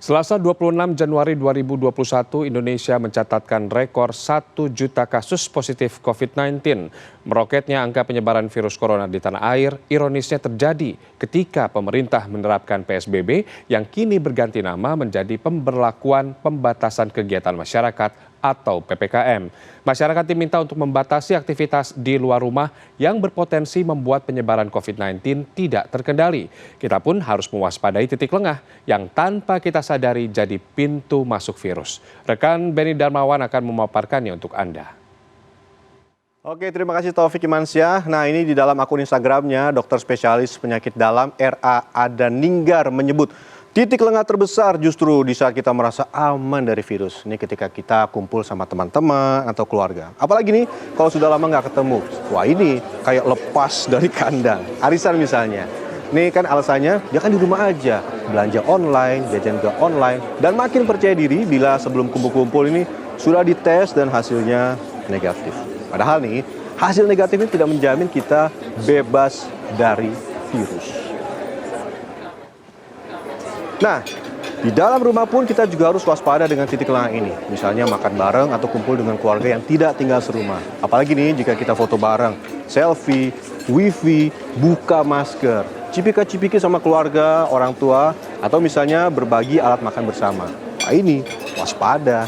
Selasa 26 Januari 2021, Indonesia mencatatkan rekor 1 juta kasus positif COVID-19. Meroketnya angka penyebaran virus corona di tanah air ironisnya terjadi ketika pemerintah menerapkan PSBB yang kini berganti nama menjadi pemberlakuan pembatasan kegiatan masyarakat atau PPKM. Masyarakat diminta untuk membatasi aktivitas di luar rumah yang berpotensi membuat penyebaran COVID-19 tidak terkendali. Kita pun harus mewaspadai titik lengah yang tanpa kita sadari jadi pintu masuk virus. Rekan Benny Darmawan akan memaparkannya untuk Anda. Oke, terima kasih Taufik Imansyah. Nah, ini di dalam akun Instagramnya, dokter spesialis penyakit dalam RA Adaninggar menyebut titik lengah terbesar justru di saat kita merasa aman dari virus. Ini ketika kita kumpul sama teman-teman atau keluarga. Apalagi nih kalau sudah lama nggak ketemu. Wah, ini kayak lepas dari kandang. Arisan misalnya. Ini kan alasannya dia kan di rumah aja. Belanja online, jajan juga online. Dan makin percaya diri bila sebelum kumpul-kumpul ini sudah dites dan hasilnya negatif. Padahal nih, hasil negatif ini tidak menjamin kita bebas dari virus. Nah, di dalam rumah pun kita juga harus waspada dengan titik lengah ini. Misalnya makan bareng atau kumpul dengan keluarga yang tidak tinggal serumah. Apalagi nih jika kita foto bareng, selfie, wifi, buka masker, cipika-cipiki sama keluarga, orang tua, atau misalnya berbagi alat makan bersama. Nah, ini waspada.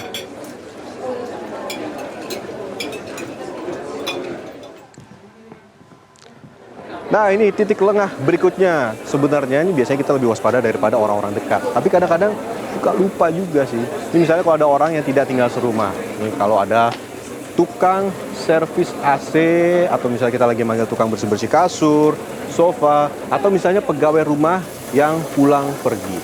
Nah, ini titik lengah berikutnya. Sebenarnya ini biasanya kita lebih waspada daripada orang-orang dekat. Tapi kadang-kadang suka lupa juga sih. Ini misalnya kalau ada orang yang tidak tinggal serumah. Ini kalau ada tukang servis AC, atau misalnya kita lagi manggil tukang bersih-bersih kasur, sofa, atau misalnya pegawai rumah yang pulang pergi.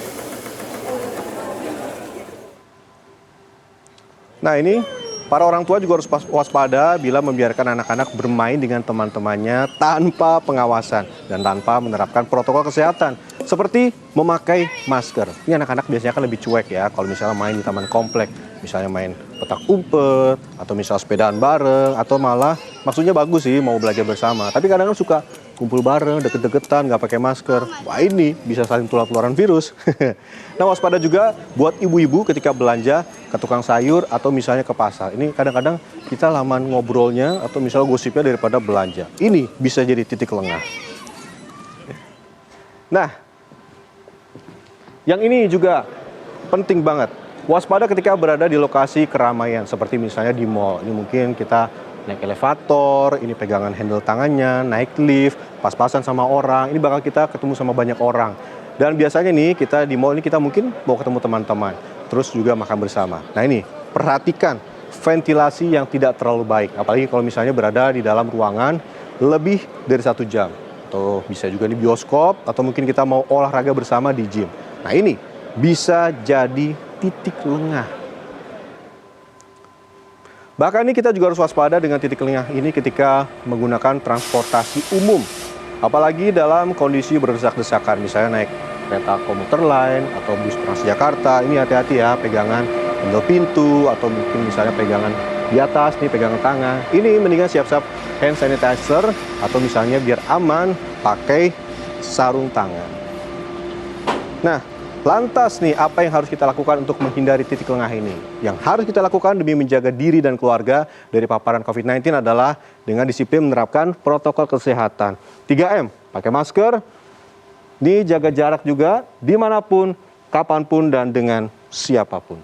Nah, ini para orang tua juga harus waspada bila membiarkan anak-anak bermain dengan teman-temannya tanpa pengawasan dan tanpa menerapkan protokol kesehatan seperti memakai masker. Ini anak-anak biasanya kan lebih cuek ya kalau misalnya main di taman komplek, misalnya main petak umpet atau misalnya sepedaan bareng, atau malah maksudnya bagus sih mau belajar bersama, tapi kadang-kadang suka kumpul bareng, deket-deketan, nggak pakai masker. Wah, ini bisa saling tular-tularan virus. Nah, waspada juga buat ibu-ibu ketika belanja ke tukang sayur atau misalnya ke pasar. Ini kadang-kadang kita laman ngobrolnya atau misalnya gosipnya daripada belanja. Ini bisa jadi titik lengah. Nah, yang ini juga penting banget. Waspada ketika berada di lokasi keramaian seperti misalnya di mall. Ini mungkin kita naik elevator, ini pegangan handle tangannya, naik lift, pas-pasan sama orang, ini bakal kita ketemu sama banyak orang. Dan biasanya nih kita di mall ini kita mungkin mau ketemu teman-teman, terus juga makan bersama. Nah, ini perhatikan ventilasi yang tidak terlalu baik, apalagi kalau misalnya berada di dalam ruangan lebih dari 1 jam. Atau bisa juga di bioskop, atau mungkin kita mau olahraga bersama di gym. Nah, ini bisa jadi titik lengah. Bahkan ini kita juga harus waspada dengan titik lengah ini ketika menggunakan transportasi umum. Apalagi dalam kondisi berdesak-desakan, misalnya naik kereta komuter lain atau bus Transjakarta. Ini hati-hati ya, pegangan handle pintu atau mungkin misalnya pegangan di atas, nih pegangan tangan. Ini mendingan siap-siap hand sanitizer atau misalnya biar aman pakai sarung tangan. Nah, lantas nih, apa yang harus kita lakukan untuk menghindari titik lengah ini? Yang harus kita lakukan demi menjaga diri dan keluarga dari paparan COVID-19 adalah dengan disiplin menerapkan protokol kesehatan. 3M, pakai masker, jaga jarak juga, dimanapun, kapanpun, dan dengan siapapun.